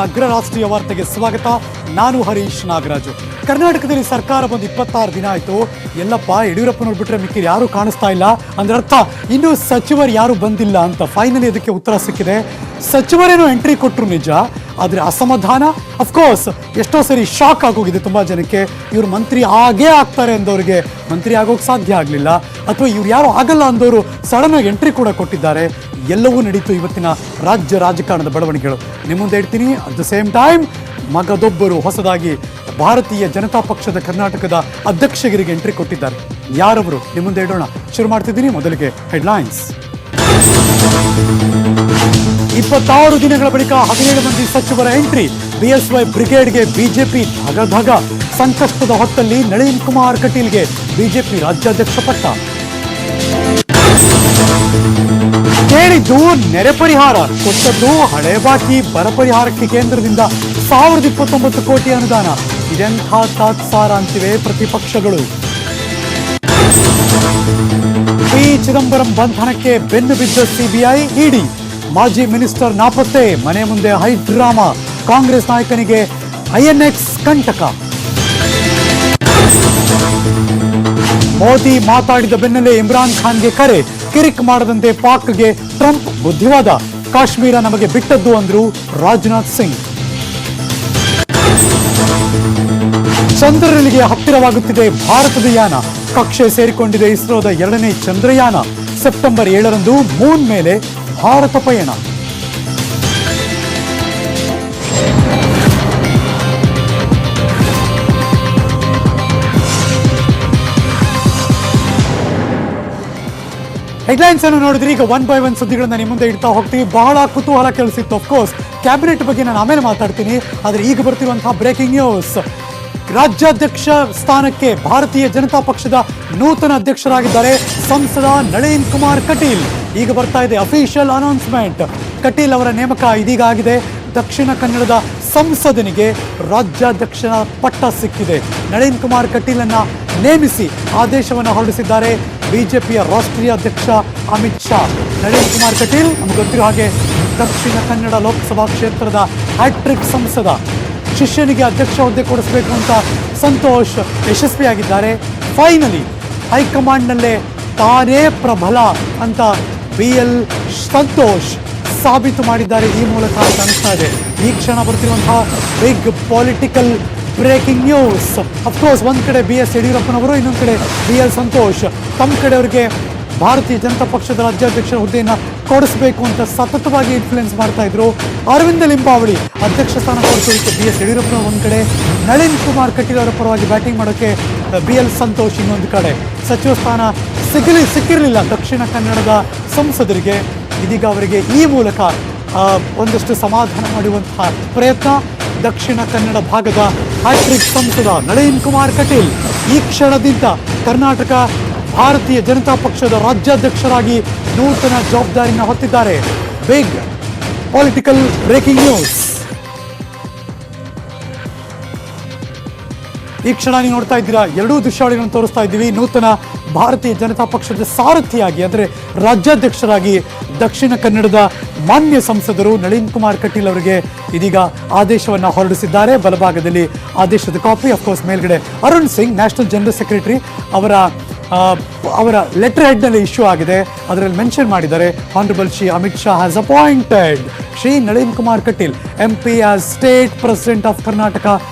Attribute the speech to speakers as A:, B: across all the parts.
A: ಅಗ್ರ ರಾಷ್ಟ್ರೀಯ ವಾರ್ತೆಗೆ ಸ್ವಾಗತ. ನಾನು ಹರೀಶ್ ನಾಗರಾಜು. ಕರ್ನಾಟಕದಲ್ಲಿ ಸರ್ಕಾರ ಬಂದು 26 ದಿನ ಆಯಿತು. ಎಲ್ಲಪ್ಪ ಯಡಿಯೂರಪ್ಪನವ್ರು ಬಿಟ್ಟರೆ ಮಿಕ್ಕಿ ಯಾರೂ ಕಾಣಿಸ್ತಾ ಇಲ್ಲ ಅಂದ್ರೆ ಅರ್ಥ ಇನ್ನೂ ಸಚಿವರು ಯಾರು ಬಂದಿಲ್ಲ ಅಂತ. ಫೈನಲಿ ಅದಕ್ಕೆ ಉತ್ತರ ಸಿಕ್ಕಿದೆ. ಸಚಿವರೇನೋ ಎಂಟ್ರಿ ಕೊಟ್ಟರು ನಿಜ, ಆದರೆ ಅಸಮಾಧಾನ. ಅಫ್ಕೋರ್ಸ್ ಎಷ್ಟೋ ಸರಿ ಶಾಕ್ ಆಗೋಗಿದೆ ತುಂಬ ಜನಕ್ಕೆ. ಇವ್ರು ಮಂತ್ರಿ ಆಗೇ ಆಗ್ತಾರೆ ಅಂದವ್ರಿಗೆ ಮಂತ್ರಿ ಆಗೋಕೆ ಸಾಧ್ಯ ಆಗಲಿಲ್ಲ, ಅಥವಾ ಇವ್ರು ಯಾರು ಆಗಲ್ಲ ಅಂದವರು ಸಡನ್ ಆಗಿ ಎಂಟ್ರಿ ಕೂಡ ಕೊಟ್ಟಿದ್ದಾರೆ. ಎಲ್ಲವೂ ನಡೀತು ಇವತ್ತಿನ ರಾಜ್ಯ ರಾಜಕಾರಣದ ಬೆಳವಣಿಗೆಗಳು ನಿಮ್ಮ ಮುಂದೆ ಇಡ್ತೀನಿ. ಅಟ್ ದ ಸೇಮ್ ಟೈಮ್ ಮಗದೊಬ್ಬರು ಹೊಸದಾಗಿ ಭಾರತೀಯ ಜನತಾ ಪಕ್ಷದ ಕರ್ನಾಟಕದ ಅಧ್ಯಕ್ಷಗಿರಿಗೆ ಎಂಟ್ರಿ ಕೊಟ್ಟಿದ್ದಾರೆ. ಯಾರವರು ನಿಮ್ಮ ಮುಂದೆ ಇಡೋಣ. ಶುರು ಮಾಡ್ತಿದ್ದೀನಿ. ಮೊದಲಿಗೆ ಹೆಡ್ಲೈನ್ಸ್. 26 ದಿನಗಳ ಬಳಿಕ 17 ಮಂದಿ ಸಚಿವರ ಎಂಟ್ರಿ. ಬಿಎಸ್ವೈ ಬ್ರಿಗೇಡ್ಗೆ ಬಿಜೆಪಿ ಧಗಧಗ. ಸಂಕಷ್ಟದ ಹೊತ್ತಲ್ಲಿ ನಳಿನ್ ಕುಮಾರ್ ಕಟೀಲ್ಗೆ ಬಿಜೆಪಿ ರಾಜ್ಯಾಧ್ಯಕ್ಷ ಪಟ್ಟ. ಕೇಳಿದ್ದು ನೆರೆ ಪರಿಹಾರ, ಕೊಟ್ಟದ್ದು ಹಳೆ ಬಾಕಿ ಬರ ಪರಿಹಾರಕ್ಕೆ ಕೇಂದ್ರದಿಂದ 1029 ಕೋಟಿ ಅನುದಾನ. ಇದೆಂಥ ತಾತ್ಸಾರ ಅಂತಿವೆ ಪ್ರತಿಪಕ್ಷಗಳು. ಪಿ ಚಿದಂಬರಂ ಬಂಧನಕ್ಕೆ ಬೆನ್ನು ಬಿದ್ದ ಸಿಬಿಐ ಇಡಿ. ಮಾಜಿ ಮಿನಿಸ್ಟರ್ ನಾಪತ್ತೆ. ಮನೆ ಮುಂದೆ ಹೈಡ್ರಾಮಾ. ಕಾಂಗ್ರೆಸ್ ನಾಯಕನಿಗೆ ಐಎನ್ಎಕ್ಸ್ ಕಂಟಕ. ಮೋದಿ ಮಾತಾಡಿದ ಬೆನ್ನಲ್ಲೇ ಇಮ್ರಾನ್ ಖಾನ್ಗೆ ಕರೆ. ಕಿರಿಕ್ ಮಾಡದಂತೆ ಪಾಕ್ಗೆ ಟ್ರಂಪ್ ಬುದ್ಧಿವಾದ. ಕಾಶ್ಮೀರ ನಮಗೆ ಬಿಟ್ಟದ್ದು ಅಂದ್ರು ರಾಜನಾಥ್ ಸಿಂಗ್. ಚಂದ್ರನಿಗೆ ಹತ್ತಿರವಾಗುತ್ತಿದೆ ಭಾರತದ ಯಾನ. ಕಕ್ಷೆ ಸೇರಿಕೊಂಡಿದೆ ಇಸ್ರೋದ 2ನೇ ಚಂದ್ರಯಾನ. ಸೆಪ್ಟೆಂಬರ್ 7ರಂದು ಮೂನ್ ಮೇಲೆ ಭಾರತ ಪಯಣ. ಹೆಡ್ಲೈನ್ಸ್ ಅನ್ನು ನೋಡಿದ್ರೆ ಈಗ 1 by 1 ಸುದ್ದಿಗಳನ್ನ ನಿಮ್ಮ ಮುಂದೆ ಇಡ್ತಾ ಹೋಗ್ತೀವಿ. ಬಹಳ ಕುತೂಹಲ ಕೇಳಿಸಿತ್ತು. ಅಫ್ಕೋರ್ಸ್ ಕ್ಯಾಬಿನೆಟ್ ಬಗ್ಗೆ ನಾನು ಆಮೇಲೆ ಮಾತಾಡ್ತೀನಿ. ಆದರೆ ಈಗ ಬರ್ತಿರುವಂತಹ ಬ್ರೇಕಿಂಗ್ ನ್ಯೂಸ್. ರಾಜ್ಯಾಧ್ಯಕ್ಷ ಸ್ಥಾನಕ್ಕೆ ಭಾರತೀಯ ಜನತಾ ಪಕ್ಷದ ನೂತನ ಅಧ್ಯಕ್ಷರಾಗಿದ್ದಾರೆ ಸಂಸದ ನಳಿನ್ ಕುಮಾರ್ ಕಟೀಲ್. ಈಗ ಬರ್ತಾ ಇದೆ ಅಫಿಷಿಯಲ್ ಅನೌನ್ಸ್ಮೆಂಟ್. ಕಟೀಲ್ ಅವರ ನೇಮಕ ಇದೀಗ ಆಗಿದೆ. ದಕ್ಷಿಣ ಕನ್ನಡದ ಸಂಸದನಿಗೆ ರಾಜ್ಯಾಧ್ಯಕ್ಷನ ಪಟ್ಟ ಸಿಕ್ಕಿದೆ. ನಳಿನ್ ಕುಮಾರ್ ಕಟೀಲನ್ನ ನೇಮಿಸಿ ಆದೇಶವನ್ನು ಹೊರಡಿಸಿದ್ದಾರೆ ಬಿಜೆಪಿಯ ರಾಷ್ಟ್ರೀಯ ಅಧ್ಯಕ್ಷ ಅಮಿತ್ ಶಾ. ನಳಿನ್ ಕುಮಾರ್ ಕಟೀಲ್ ನಮ್ಗೆ ಗೊತ್ತಿರೋ ಹಾಗೆ ದಕ್ಷಿಣ ಕನ್ನಡ ಲೋಕಸಭಾ ಕ್ಷೇತ್ರದ ಹ್ಯಾಟ್ರಿಕ್ ಸಂಸದ. ಶಿಷ್ಯನಿಗೆ ಅಧ್ಯಕ್ಷ ಹುದ್ದೆ ಕೊಡಿಸಬೇಕು ಅಂತ ಸಂತೋಷ್ ಯಶಸ್ವಿಯಾಗಿದ್ದಾರೆ. ಫೈನಲಿ ಹೈಕಮಾಂಡ್ನಲ್ಲೇ ತಾನೇ ಪ್ರಬಲ ಅಂತ BL ಸಂತೋಷ್ ಸಾಬೀತು ಮಾಡಿದ್ದಾರೆ ಈ ಮೂಲಕ ಅಂತ ಅನಿಸ್ತಾ ಇದೆ. ಈ ಕ್ಷಣ ಬರ್ತಿರುವಂತಹ big political breaking news. Of course ಒಂದು ಕಡೆ BS ಯಡಿಯೂರಪ್ಪನವರು, ಇನ್ನೊಂದು ಕಡೆ BL ಸಂತೋಷ್ ತಮ್ಮ ಕಡೆಯವರಿಗೆ ಭಾರತೀಯ ಜನತಾ ಪಕ್ಷದ ರಾಜ್ಯಾಧ್ಯಕ್ಷರ ಹುದ್ದೆಯನ್ನು ಕೊಡಿಸಬೇಕು ಅಂತ ಸತತವಾಗಿ ಇನ್ಫ್ಲುಯೆನ್ಸ್ ಮಾಡ್ತಾ ಇದ್ರು. ಅರವಿಂದ ಲಿಂಬಾವಳಿ ಅಧ್ಯಕ್ಷ ಸ್ಥಾನ ಕೊಡಿಸೋದಕ್ಕೆ BS ಯಡಿಯೂರಪ್ಪನವರು ಒಂದು ಕಡೆ, ನಳಿನ್ ಕುಮಾರ್ ಕಟೀಲ್ ಅವರ ಪರವಾಗಿ ಬ್ಯಾಟಿಂಗ್ ಮಾಡೋಕ್ಕೆ BL ಸಂತೋಷ್ ಇನ್ನೊಂದು ಕಡೆ. ಸಚಿವ ಸ್ಥಾನ ಸಿಕ್ಕಿರಲಿಲ್ಲ ದಕ್ಷಿಣ ಕನ್ನಡದ ಸಂಸದರಿಗೆ. ಇದೀಗ ಅವರಿಗೆ ಈ ಮೂಲಕ ಒಂದಷ್ಟು ಸಮಾಧಾನ ಮಾಡುವಂತಹ ಪ್ರಯತ್ನ. ದಕ್ಷಿಣ ಕನ್ನಡ ಭಾಗದ ಹ್ಯಾಟ್ರಿಕ್ ಸಂಸದ ನಳಿನ್ ಕುಮಾರ್ ಕಟೀಲ್ ಈ ಕ್ಷಣದಿಂದ ಕರ್ನಾಟಕ ಭಾರತೀಯ ಜನತಾ ಪಕ್ಷದ ರಾಜ್ಯಾಧ್ಯಕ್ಷರಾಗಿ ನೂತನ ಜವಾಬ್ದಾರಿಯನ್ನು ಹೊತ್ತಿದ್ದಾರೆ. Big political breaking news. ಈ ಕ್ಷಣ ನೀವು ನೋಡ್ತಾ ಇದ್ದೀರಾ, ಎರಡೂ ದೃಶ್ಯಾವಳಿಗಳನ್ನು ತೋರಿಸ್ತಾ ಇದ್ದೀವಿ. ನೂತನ ಭಾರತೀಯ ಜನತಾ ಪಕ್ಷದ ಸಾರಥಿಯಾಗಿ ಅಂದರೆ ರಾಜ್ಯಾಧ್ಯಕ್ಷರಾಗಿ ದಕ್ಷಿಣ ಕನ್ನಡದ ಮಾನ್ಯ ಸಂಸದರು ನಳಿನ್ ಕುಮಾರ್ ಕಟೀಲ್ ಅವರಿಗೆ ಇದೀಗ ಆದೇಶವನ್ನು ಹೊರಡಿಸಿದ್ದಾರೆ. ಬಲಭಾಗದಲ್ಲಿ ಆದೇಶದ ಕಾಪಿ. ಅಫ್ಕೋರ್ಸ್ ಮೇಲ್ಗಡೆ Arun Singh national general secretary ಅವರ ಲೆಟರ್ ಹೆಡ್ನಲ್ಲಿ ಇಶ್ಯೂ ಆಗಿದೆ. ಅದರಲ್ಲಿ ಮೆನ್ಷನ್ ಮಾಡಿದ್ದಾರೆ, honourable Shri Amit Shah has appointed Shri Nalin Kumar Kateel MP as state president of Karnataka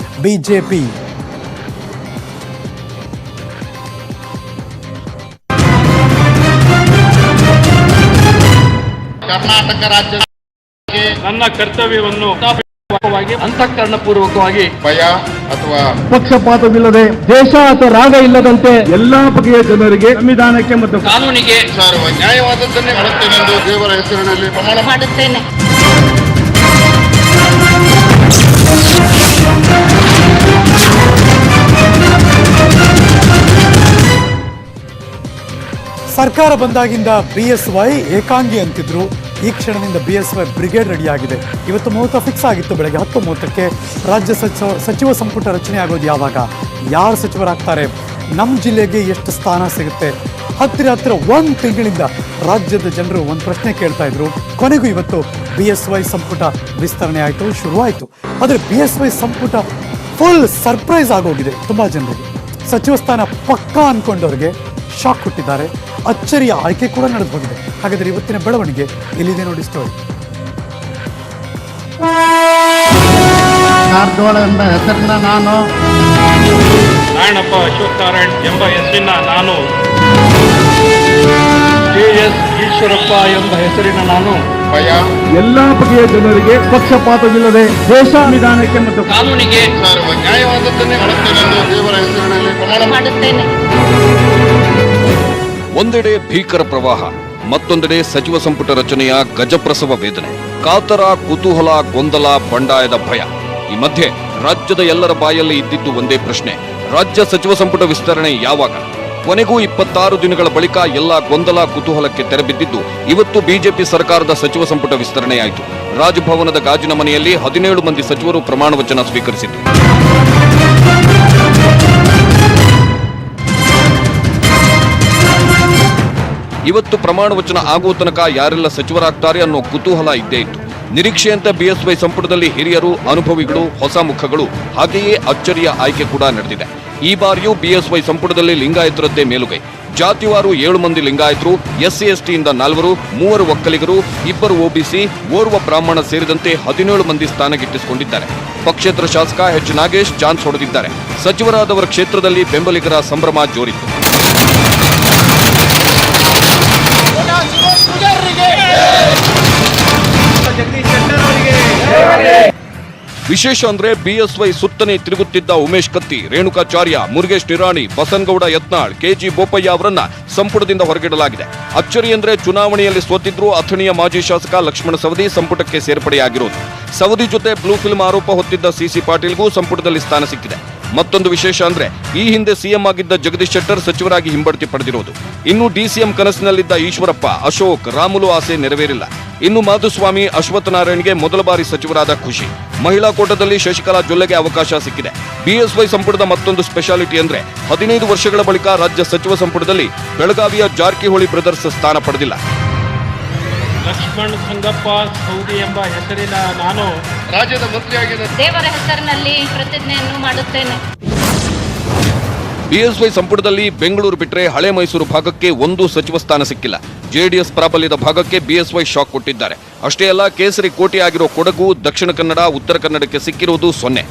A: BJP.
B: Karnataka ರಾಜ್ಯ
C: ನನ್ನ ಕರ್ತವ್ಯವನ್ನು ಅಂತಃಕರಣಪೂರ್ವಕವಾಗಿ
B: ಭಯ ಅಥವಾ
D: ಪಕ್ಷಪಾತವಿಲ್ಲದೆ ದೇಶ ಅಥವಾ ರಾಗ ಇಲ್ಲದಂತೆ ಎಲ್ಲಾ ಬಗೆಯ ಜನರಿಗೆ ಸಂವಿಧಾನಕ್ಕೆ ಮತ್ತು
C: ಕಾನೂನಿಗೆ
B: ನ್ಯಾಯವಾದದ್ದನ್ನೇ ಮಾಡುತ್ತೇನೆಂದು ದೇವರ ಹೆಸರಿನಲ್ಲಿ ಪ್ರಮಾಣ
E: ಮಾಡುತ್ತೇನೆ.
A: ಸರ್ಕಾರ ಬಂದಾಗಿಂದ BSY ಏಕಾಂಗಿ ಅಂತಿದ್ರು. ಈ ಕ್ಷಣದಿಂದ BSY ಬ್ರಿಗೇಡ್ ರೆಡಿಯಾಗಿದೆ. ಇವತ್ತು ಮುಹೂರ್ತ ಫಿಕ್ಸ್ ಆಗಿತ್ತು. ಬೆಳಗ್ಗೆ 10:30ಕ್ಕೆ ರಾಜ್ಯ ಸಚಿವ ಸಂಪುಟ ರಚನೆ ಆಗೋದು ಯಾವಾಗ, ಯಾರು ಸಚಿವರಾಗ್ತಾರೆ, ನಮ್ಮ ಜಿಲ್ಲೆಗೆ ಎಷ್ಟು ಸ್ಥಾನ ಸಿಗುತ್ತೆ, ಹತ್ತಿರ 1 ತಿಂಗಳಿಂದ ರಾಜ್ಯದ ಜನರು ಒಂದು ಪ್ರಶ್ನೆ ಕೇಳ್ತಾ ಇದ್ರು. ಕೊನೆಗೂ ಇವತ್ತು BSY ಸಂಪುಟ ವಿಸ್ತರಣೆ ಆಯಿತು, ಶುರುವಾಯಿತು. ಆದರೆ BSY ಸಂಪುಟ ಫುಲ್ ಸರ್ಪ್ರೈಸ್ ಆಗೋಗಿದೆ ತುಂಬ ಜನರಿಗೆ. ಸಚಿವ ಸ್ಥಾನ ಪಕ್ಕಾ ಅಂದ್ಕೊಂಡವ್ರಿಗೆ ಶಾಕ್ ಕೊಟ್ಟಿದ್ದಾರೆ. ಅಚ್ಚರಿಯ ಆಯ್ಕೆ ಕೂಡ ನಡೆದು ಹೋಗಿದೆ. ಹಾಗಾದರೆ ಇವತ್ತಿನ ಬೆಳವಣಿಗೆ ಇಲ್ಲಿದೆ ನೋಡಿ ಸ್ಟೋರಿ.
B: ಕಾರಜೋಳ ಎಂಬ ಹೆಸರಿನ ನಾನು,
C: ನಾರಾಯಣಪ್ಪ ಅಶೋಕ್ ನಾರಾಯಣ್ ಎಂಬ ಹೆಸರಿನ ನಾನು, JS ಈಶ್ವರಪ್ಪ ಎಂಬ ಹೆಸರಿನ ನಾನು
B: ಭಯ
D: ಎಲ್ಲಾ ಬಗೆಯ ಜನರಿಗೆ ಪಕ್ಷಪಾತವಿಲ್ಲದೆ ದೇಶ ಸಂವಿಧಾನಕ್ಕೆ ಮತ್ತು
C: ಕಾನೂನಿಗೆ
B: ನ್ಯಾಯವಾದದ್ದನ್ನೇ ಮಾಡುತ್ತೇನೆಂದು ದೇವರ ಹೆಸರಿನಲ್ಲಿ ಪ್ರಮಾಣ
E: ಮಾಡುತ್ತೇನೆ.
F: ಒಂದೆಡೆ ಭೀಕರ ಪ್ರವಾಹ, ಮತ್ತೊಂದೆಡೆ ಸಚಿವ ಸಂಪುಟ ರಚನೆಯ ಗಜಪ್ರಸವ ವೇದನೆ, ಕಾತರ, ಕುತೂಹಲ, ಗೊಂದಲ, ಬಂಡಾಯದ ಭಯ. ಈ ಮಧ್ಯೆ ರಾಜ್ಯದ ಎಲ್ಲರ ಬಾಯಲ್ಲಿ ಇದ್ದಿದ್ದು ಒಂದೇ ಪ್ರಶ್ನೆ: ರಾಜ್ಯ ಸಚಿವ ಸಂಪುಟ ವಿಸ್ತರಣೆ ಯಾವಾಗ? ಕೊನೆಗೂ 26 ದಿನಗಳ ಬಳಿಕ ಎಲ್ಲ ಗೊಂದಲ, ಕುತೂಹಲಕ್ಕೆ ತೆರೆಬಿದ್ದಿದ್ದು ಇವತ್ತು ಬಿಜೆಪಿ ಸರ್ಕಾರದ ಸಚಿವ ಸಂಪುಟ ವಿಸ್ತರಣೆಯಾಯಿತು. ರಾಜಭವನದ ಗಾಜಿನ ಮನೆಯಲ್ಲಿ 17 ಮಂದಿ ಸಚಿವರು ಪ್ರಮಾಣ ವಚನ ಸ್ವೀಕರಿಸಿದರು. ಇವತ್ತು ಪ್ರಮಾಣ ವಚನ ಆಗುವ ತನಕ ಯಾರೆಲ್ಲ ಸಚಿವರಾಗ್ತಾರೆ ಅನ್ನೋ ಕುತೂಹಲ ಇದ್ದೇ ಇತ್ತು. ನಿರೀಕ್ಷೆಯಂತೆ BSY ಸಂಪುಟದಲ್ಲಿ ಹಿರಿಯರು, ಅನುಭವಿಗಳು, ಹೊಸ ಮುಖಗಳು, ಹಾಗೆಯೇ ಅಚ್ಚರಿಯ ಆಯ್ಕೆ ಕೂಡ ನಡೆದಿದೆ. ಈ ಬಾರಿಯೂ BSY ಸಂಪುಟದಲ್ಲಿ ಲಿಂಗಾಯತರದ್ದೇ ಮೇಲುಗೈ. ಜಾತಿವಾರು 7 ಮಂದಿ ಲಿಂಗಾಯತರು, SC/ST ಯಿಂದ 4, 3 ಒಕ್ಕಲಿಗರು, 2 OBC, ಓರ್ವ ಬ್ರಾಹ್ಮಣ ಸೇರಿದಂತೆ 17 ಮಂದಿ ಸ್ಥಾನ ಗಿಟ್ಟಿಸಿಕೊಂಡಿದ್ದಾರೆ. ಪಕ್ಷೇತರ ಶಾಸಕ H. ನಾಗೇಶ್ ಚಾನ್ಸ್ ಹೊಡೆದಿದ್ದಾರೆ. ಸಚಿವರಾದವರ ಕ್ಷೇತ್ರದಲ್ಲಿ ಬೆಂಬಲಿಗರ ಸಂಭ್ರಮ ಜೋರಿತ್ತು. ವಿಶೇಷ ಅಂದ್ರೆ BSY ಸುತ್ತನೆ ತಿರುಗುತ್ತಿದ್ದ ಉಮೇಶ್ ಕತ್ತಿ, ರೇಣುಕಾಚಾರ್ಯ, ಮುರುಗೇಶ್ ನಿರಾಣಿ, ಬಸನಗೌಡ ಯತ್ನಾಳ್, KG ಬೋಪಯ್ಯ ಅವರನ್ನ ಸಂಪುಟದಿಂದ ಹೊರಗಿಡಲಾಗಿದೆ. ಅಚ್ಚರಿ ಅಂದ್ರೆ ಚುನಾವಣೆಯಲ್ಲಿ ಸೋತಿದ್ರು ಅಥಣಿಯ ಮಾಜಿ ಶಾಸಕ ಲಕ್ಷ್ಮಣ ಸವದಿ ಸಂಪುಟಕ್ಕೆ ಸೇರ್ಪಡೆಯಾಗಿರೋದು. ಸವದಿ ಜೊತೆ ಬ್ಲೂ ಫಿಲ್ಮ್ ಆರೋಪ ಹೊತ್ತಿದ್ದ CC ಪಾಟೀಲ್ಗೂ ಸಂಪುಟದಲ್ಲಿ ಸ್ಥಾನ ಸಿಕ್ಕಿದೆ. ಮತ್ತೊಂದು ವಿಶೇಷ ಅಂದ್ರೆ ಈ ಹಿಂದೆ CM ಆಗಿದ್ದ ಜಗದೀಶ್ ಶೆಟ್ಟರ್ ಸಚಿವರಾಗಿ ಹಿಂಬಡ್ತಿ ಪಡೆದಿರೋದು. ಇನ್ನು DCM ಕನಸಿನಲ್ಲಿದ್ದ ಈಶ್ವರಪ್ಪ, ಅಶೋಕ್, ರಾಮುಲು ಆಸೆ ನೆರವೇರಿಲ್ಲ. ಇನ್ನು ಮಾಧುಸ್ವಾಮಿ, ಅಶ್ವತ್ಥ ನಾರಾಯಣ್ಗೆ ಮೊದಲ ಬಾರಿ ಸಚಿವರಾದ ಖುಷಿ. ಮಹಿಳಾ ಕೋಟದಲ್ಲಿ ಶಶಿಕಲಾ ಜೊಲ್ಲೆಗೆ ಅವಕಾಶ ಸಿಕ್ಕಿದೆ. BSY ಸಂಪುಟದ ಮತ್ತೊಂದು ಸ್ಪೆಷಾಲಿಟಿ ಅಂದ್ರೆ 15 ವರ್ಷಗಳ ಬಳಿಕ ರಾಜ್ಯ ಸಚಿವ ಸಂಪುಟದಲ್ಲಿ ಬೆಳಗಾವಿಯ ಜಾರಕಿಹೊಳಿ ಬ್ರದರ್ಸ್ ಸ್ಥಾನ ಪಡೆದಿಲ್ಲ.
C: ಲಕ್ಷ್ಮಣ್ ಸಂಗಪ್ಪ ಸೌದಿ ಎಂಬ ಹೆಸರಿನ ನಾನು
B: ರಾಜ್ಯದ ಮಂತ್ರಿಯಾಗಿದ್ದ
E: ದೇವರ ಹೆಸರಿನಲ್ಲಿ ಪ್ರತಿಜ್ಞೆಯನ್ನು ಮಾಡುತ್ತೇನೆ.
F: BSY ಸಂಪುಟದಲ್ಲಿ ಬೆಂಗಳೂರು ಬಿಟ್ಟರೆ ಹಳೆ ಮೈಸೂರು ಭಾಗಕ್ಕೆ ಒಂದು ಸಚಿವ ಸ್ಥಾನ ಸಿಕ್ಕಿಲ್ಲ. JDS ಪ್ರಾಬಲ್ಯದ ಭಾಗಕ್ಕೆ BSY ಶಾಕ್ ಕೊಟ್ಟಿದ್ದಾರೆ. ಅಷ್ಟೇ ಅಲ್ಲ, ಕೇಸರಿ ಕೋಟೆ ಆಗಿರೋ ಕೊಡಗು, ದಕ್ಷಿಣ ಕನ್ನಡ, ಉತ್ತರ ಕನ್ನಡಕ್ಕೆ ಸಿಕ್ಕಿರುವುದು 0.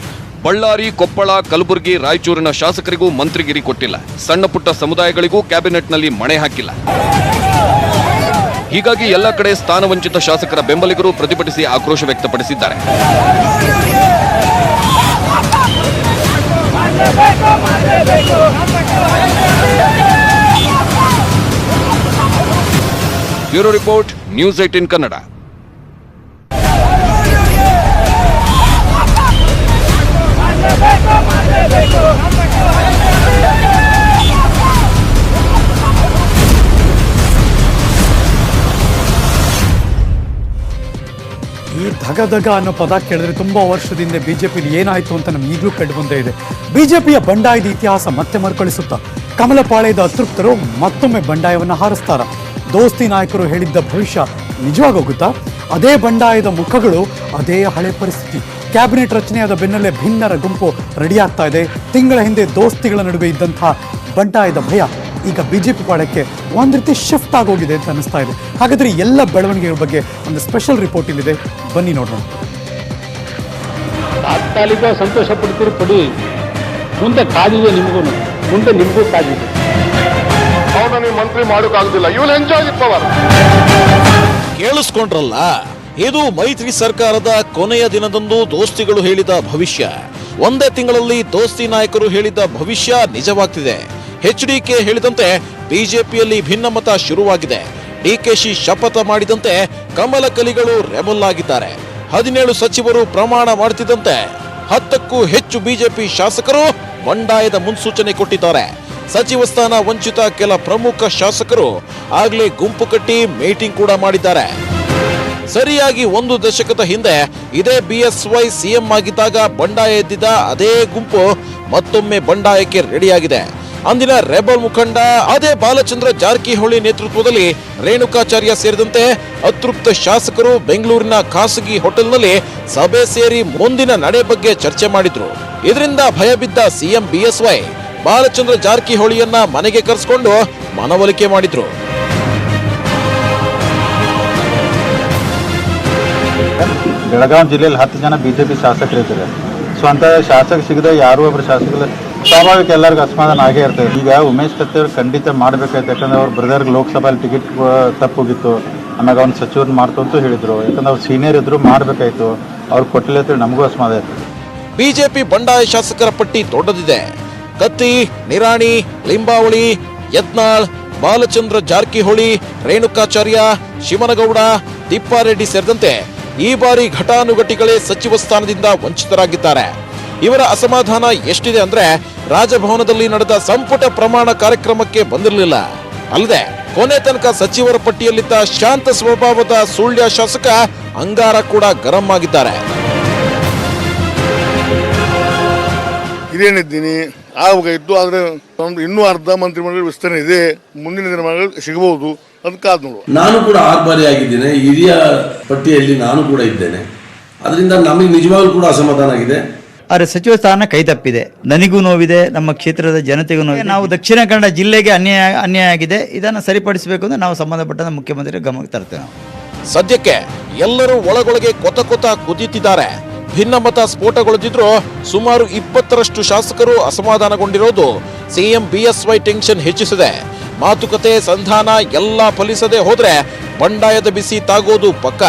F: ಬಳ್ಳಾರಿ, ಕೊಪ್ಪಳ, ಕಲಬುರಗಿ, ರಾಯಚೂರಿನ ಶಾಸಕರಿಗೂ ಮಂತ್ರಿಗಿರಿ ಕೊಟ್ಟಿಲ್ಲ. ಸಣ್ಣ ಪುಟ್ಟ ಸಮುದಾಯಗಳಿಗೂ ಕ್ಯಾಬಿನೆಟ್ನಲ್ಲಿ ಮಣೆ ಹಾಕಿಲ್ಲ. ಹೀಗಾಗಿ ಎಲ್ಲ ಕಡೆ ಸ್ಥಾನವಂಚಿತ ಶಾಸಕರ ಬೆಂಬಲಿಗರು ಪ್ರತಿಭಟಿಸಿ ಆಕ್ರೋಶ ವ್ಯಕ್ತಪಡಿಸಿದ್ದಾರೆ. Bureau report, news 18 Kannada.
A: ಈ ಧಗಧಗ ಅನ್ನೋ ಪದ ಕೇಳಿದ್ರೆ ತುಂಬಾ ವರ್ಷದಿಂದ ಬಿಜೆಪಿಲಿ ಏನಾಯ್ತು ಅಂತ ನಮ್ಗೆ ಈಗಲೂ ಕಂಡು ಬಂದೇ ಇದೆ. ಬಿಜೆಪಿಯ ಬಂಡಾಯದ ಇತಿಹಾಸ ಮತ್ತೆ ಮರುಕಳಿಸುತ್ತಾ ಕಮಲಪಾಳ್ಯದ ಅತೃಪ್ತರು ಮತ್ತೊಮ್ಮೆ ಬಂಡಾಯವನ್ನ ಹಾರಿಸ್ತಾರ. ದೋಸ್ತಿ ನಾಯಕರು ಹೇಳಿದ್ದ ಭವಿಷ್ಯ ನಿಜವಾಗೋಗುತ್ತಾ? ಅದೇ ಬಂಡಾಯದ ಮುಖಗಳು, ಅದೇ ಹಳೆ ಪರಿಸ್ಥಿತಿ. ಕ್ಯಾಬಿನೆಟ್ ರಚನೆಯಾದ ಬೆನ್ನಲ್ಲೇ ಭಿನ್ನರ ಗುಂಪು ರೆಡಿಯಾಗ್ತಾ ಇದೆ. ತಿಂಗಳ ಹಿಂದೆ ದೋಸ್ತಿಗಳ ನಡುವೆ ಇದ್ದಂತಹ ಬಂಡಾಯದ ಭಯ ಈಗ ಬಿಜೆಪಿ ಪಾಳಕ್ಕೆ ಒಂದು ರೀತಿ ಶಿಫ್ಟ್ ಆಗೋಗಿದೆ ಅಂತ ಅನಿಸ್ತಾ ಇದೆ. ಹಾಗಾದ್ರೆ ಎಲ್ಲ ಬೆಳವಣಿಗೆಗಳ ಬಗ್ಗೆ ಒಂದು ಸ್ಪೆಷಲ್ ರಿಪೋರ್ಟ್ ಇಲ್ಲಿದೆ, ಬನ್ನಿ ನೋಡೋಣ.
D: ತಾತ್ಕಾಲಿಕ ಸಂತೋಷ ಪಡಿ, ಮುಂದೆ ಕಾದಿದೆ ನಿಮಗೂ ಕಾದಿದೆ.
B: ಅವನು ನೀವು ಮಂತ್ರಿ ಮಾಡೋಕ್ಕಾಗುದಿಲ್ಲ. You will enjoy the power.
G: ಕೇಳಿಸ್ಕೊಂಡ್ರಲ್ಲ, ಇದು ಮೈತ್ರಿ ಸರ್ಕಾರದ ಕೊನೆಯ ದಿನದಂದು ದೋಸ್ತಿಗಳು ಹೇಳಿದ ಭವಿಷ್ಯ. ಒಂದೇ ತಿಂಗಳಲ್ಲಿ ದೋಸ್ತಿ ನಾಯಕರು ಹೇಳಿದ ಭವಿಷ್ಯ ನಿಜವಾಗ್ತಿದೆ. HDK ಹೇಳಿದಂತೆ ಬಿಜೆಪಿಯಲ್ಲಿ ಭಿನ್ನಮತ ಶುರುವಾಗಿದೆ. DKC ಶಪಥ ಮಾಡಿದಂತೆ ಕಮಲ ಕಲಿಗಳು ರೆಬಲ್ ಆಗಿದ್ದಾರೆ. 17 ಸಚಿವರು ಪ್ರಮಾಣ ಮಾಡ್ತಿದ್ದಂತೆ 10ಕ್ಕೂ ಹೆಚ್ಚು ಬಿಜೆಪಿ ಶಾಸಕರು ಬಂಡಾಯದ ಮುನ್ಸೂಚನೆ ಕೊಟ್ಟಿದ್ದಾರೆ. ಸಚಿವ ಸ್ಥಾನ ವಂಚಿತ ಕೆಲ ಪ್ರಮುಖ ಶಾಸಕರು ಆಗ್ಲೇ ಗುಂಪು ಕಟ್ಟಿ ಮೀಟಿಂಗ್ ಕೂಡ ಮಾಡಿದ್ದಾರೆ. ಸರಿಯಾಗಿ 1 ದಶಕದ ಹಿಂದೆ ಇದೇ BSY CM ಆಗಿದ್ದಾಗ ಬಂಡಾಯ ಎದ್ದಿದ್ದ ಅದೇ ಗುಂಪು ಮತ್ತೊಮ್ಮೆ ಬಂಡಾಯಕ್ಕೆ ರೆಡಿಯಾಗಿದೆ. ಅಂದಿನ ರೆಬಲ್ ಮುಖಂಡ ಅದೇ ಬಾಲಚಂದ್ರ ಜಾರಕಿಹೊಳಿ ನೇತೃತ್ವದಲ್ಲಿ ರೇಣುಕಾಚಾರ್ಯ ಸೇರಿದಂತೆ ಅತೃಪ್ತ ಶಾಸಕರು ಬೆಂಗಳೂರಿನ ಖಾಸಗಿ ಹೋಟೆಲ್ನಲ್ಲಿ ಸಭೆ ಸೇರಿ ಮುಂದಿನ ನಡೆ ಬಗ್ಗೆ ಚರ್ಚೆ ಮಾಡಿದ್ರು. ಇದರಿಂದ ಭಯಬಿದ್ದ ಸಿಎಂ ಬಿಎಸ್ವೈ ಬಾಲಚಂದ್ರ ಜಾರಕಿಹೊಳಿಯನ್ನ ಮನೆಗೆ ಕರೆಸಿಕೊಂಡು ಮನವೊಲಿಕೆ ಮಾಡಿದ್ರು.
H: ಬೆಳಗಾವಿ ಜಿಲ್ಲೆಯಲ್ಲಿ 10 ಜನ ಬಿಜೆಪಿ ಶಾಸಕರಿದ್ದಾರೆ. ಸೊ ಅಂತ ಶಾಸಕ ಸಿಗದೆ ಯಾರು ಒಬ್ಬರು ಶಾಸಕರು ಸ್ವಾಭಾವಿಕ ಎಲ್ಲರಿಗೂ ಅಸಮಾಧಾನ ಆಗೇ ಇರ್ತದೆ. ಈಗ ಉಮೇಶ್ ಕತ್ತಿ ಅವ್ರು ಖಂಡಿತ ಮಾಡಬೇಕಾಯ್ತು, ಯಾಕಂದ್ರೆ ಅವ್ರ ಬ್ರದರ್ಗೆ ಲೋಕಸಭೆಯಲ್ಲಿ ಟಿಕೆಟ್ ತಪ್ಪೋಗಿತ್ತು. ಆಮ್ಯಾಗ ಅವ್ನು ಸಚಿವರನ್ನ ಮಾಡ್ತು ಅಂತ ಹೇಳಿದ್ರು, ಯಾಕಂದ್ರೆ ಅವ್ರು ಸೀನಿಯರ್ ಇದ್ರು ಮಾಡಬೇಕಾಯ್ತು, ಅವ್ರು ಕೊಟ್ಟಿಲ್ಲ ಅಂತ ನಮಗೂ ಅಸಮಾಧಾನ ಇತ್ತು.
G: ಬಿಜೆಪಿ ಬಂಡಾಯ ಶಾಸಕರ ಪಟ್ಟಿ ದೊಡ್ಡದಿದೆ. ಕತ್ತಿ, ನಿರಾಣಿ, ಲಿಂಬಾವಳಿ, ಯತ್ನಾಳ್, ಬಾಲಚಂದ್ರ ಜಾರಕಿಹೊಳಿ, ರೇಣುಕಾಚಾರ್ಯ, ಶಿವನಗೌಡ, ತಿಪ್ಪಾರೆಡ್ಡಿ ಸೇರಿದಂತೆ ಈ ಬಾರಿ ಘಟಾನುಘಟಿಗಳೇ ಸಚಿವ ಸ್ಥಾನದಿಂದ ವಂಚಿತರಾಗಿದ್ದಾರೆ. ಇವರ ಅಸಮಾಧಾನ ಎಷ್ಟಿದೆ ಅಂದ್ರೆ ರಾಜಭವನದಲ್ಲಿ ನಡೆದ ಸಂಪುಟ ಪ್ರಮಾಣ ಕಾರ್ಯಕ್ರಮಕ್ಕೆ ಬಂದಿರಲಿಲ್ಲ. ಅಲ್ಲದೆ ಕೊನೆ ತನಕ ಸಚಿವರ ಪಟ್ಟಿಯಲ್ಲಿದ್ದ ಶಾಂತ ಸ್ವಭಾವದ ಸುಳ್ಯ ಶಾಸಕ ಅಂಗಾರ ಕೂಡ ಗರಂ ಆಗಿದ್ದಾರೆ.
B: ಹಿರಿಯನಿದ್ದೀನಿ ಆಗಬೇಕಾಗಿತ್ತು, ಆದರೆ ಇನ್ನೂ ಅರ್ಧ ಮಂತ್ರಿಮಂಡಲ ವಿಸ್ತರಣೆ ಇದೆ, ಮುಂದಿನ ದಿನಮಾನಗಳು ಸಿಗಬಹುದು, ಅದು ಕಾದು ನೋಡು.
I: ನಾನು ಕೂಡ 6 ಬಾರಿ ಆಗಿದ್ದೇನೆ, ಹಿರಿಯ ಪಟ್ಟಿಯಲ್ಲಿ ನಾನು ಕೂಡ ಇದ್ದೇನೆ. ಅದರಿಂದ ನಮಗೆ ನಿಜವಾಗ್ಲೂ ಕೂಡ ಅಸಮಾಧಾನ ಆಗಿದೆ.
J: ಆದರೆ ಸಚಿವ ಸ್ಥಾನ ಕೈ ತಪ್ಪಿದೆ. ನನಗೂ ನೋವಿದೆ, ನಮ್ಮ ಕ್ಷೇತ್ರದ ಜನತೆಗೂ ನೋವಿದೆ. ನಾವು ದಕ್ಷಿಣ ಕನ್ನಡ ಜಿಲ್ಲೆಗೆ ಅನ್ಯಾಯ ಆಗಿದೆ. ಇದನ್ನು ಸರಿಪಡಿಸಬೇಕು ಅಂತ ನಾವು ಸಂಬಂಧಪಟ್ಟ ಮುಖ್ಯಮಂತ್ರಿ ಗಮನಕ್ಕೆ ತರ್ತೇವೆ.
G: ಸದ್ಯಕ್ಕೆ ಎಲ್ಲರೂ ಒಳಗೊಳಗೆ ಕೊತ ಕುದಿತಿದ್ದಾರೆ. ಭಿನ್ನಮತ ಸ್ಫೋಟಗೊಳ್ಳುತ್ತಿದ್ರು ಸುಮಾರು 20ರಷ್ಟು ಶಾಸಕರು ಅಸಮಾಧಾನಗೊಂಡಿರೋದು ಸಿಎಂ ಬಿಎಸ್ವೈ ಟೆನ್ಷನ್ ಹೆಚ್ಚಿಸಿದೆ. ಮಾತುಕತೆ ಸಂಧಾನ ಎಲ್ಲ ಫಲಿಸದೆ ಹೋದ್ರೆ ಬಂಡಾಯದ ಬಿಸಿ ತಾಗೋದು ಪಕ್ಕ.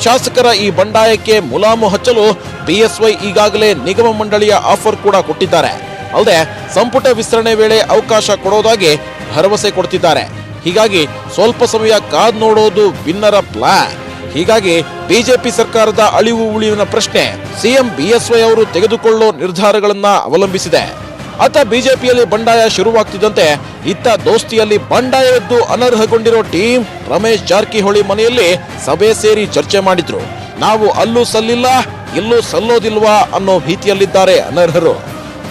G: ಶಾಸಕರ ಈ ಬಂಡಾಯಕ್ಕೆ ಮುಲಾಮು ಹಚ್ಚಲು ಬಿಎಸ್ವೈ ಈಗಾಗಲೇ ನಿಗಮ ಮಂಡಳಿಯ ಆಫರ್ ಕೂಡ ಕೊಟ್ಟಿದ್ದಾರೆ. ಅಲ್ಲದೆ ಸಂಪುಟ ವಿಸ್ತರಣೆ ವೇಳೆ ಅವಕಾಶ ಕೊಡೋದಾಗಿ ಭರವಸೆ ಕೊಡ್ತಿದ್ದಾರೆ. ಹೀಗಾಗಿ ಸ್ವಲ್ಪ ಸಮಯ ಕಾದ್ ನೋಡೋದು ವಿನ್ನರ ಪ್ಲಾನ್. ಹೀಗಾಗಿ ಬಿಜೆಪಿ ಸರ್ಕಾರದ ಅಳಿವು ಉಳಿವಿನ ಪ್ರಶ್ನೆ ಸಿಎಂ ಬಿಎಸ್ವೈ ಅವರು ತೆಗೆದುಕೊಳ್ಳೋ ನಿರ್ಧಾರಗಳನ್ನ ಅವಲಂಬಿಸಿದೆ. ಅತ್ತ ಬಿಜೆಪಿಯಲ್ಲಿ ಬಂಡಾಯ ಶುರುವಾಗ್ತಿದ್ದಂತೆ ಇತ್ತ ದೋಸ್ತಿಯಲ್ಲಿ ಬಂಡಾಯದ್ದು ಅನರ್ಹಗೊಂಡಿರೋ ಟೀಮ್ ರಮೇಶ್ ಜಾರಕಿಹೊಳಿ ಮನೆಯಲ್ಲಿ ಸಭೆ ಸೇರಿ ಚರ್ಚೆ ಮಾಡಿದ್ರು. ನಾವು ಅಲ್ಲೂ ಸಲ್ಲಿಲ್ಲ, ಇಲ್ಲೂ ಸಲ್ಲೋದಿಲ್ವಾ ಅನ್ನೋ ಭೀತಿಯಲ್ಲಿದ್ದಾರೆ ಅನರ್ಹರು.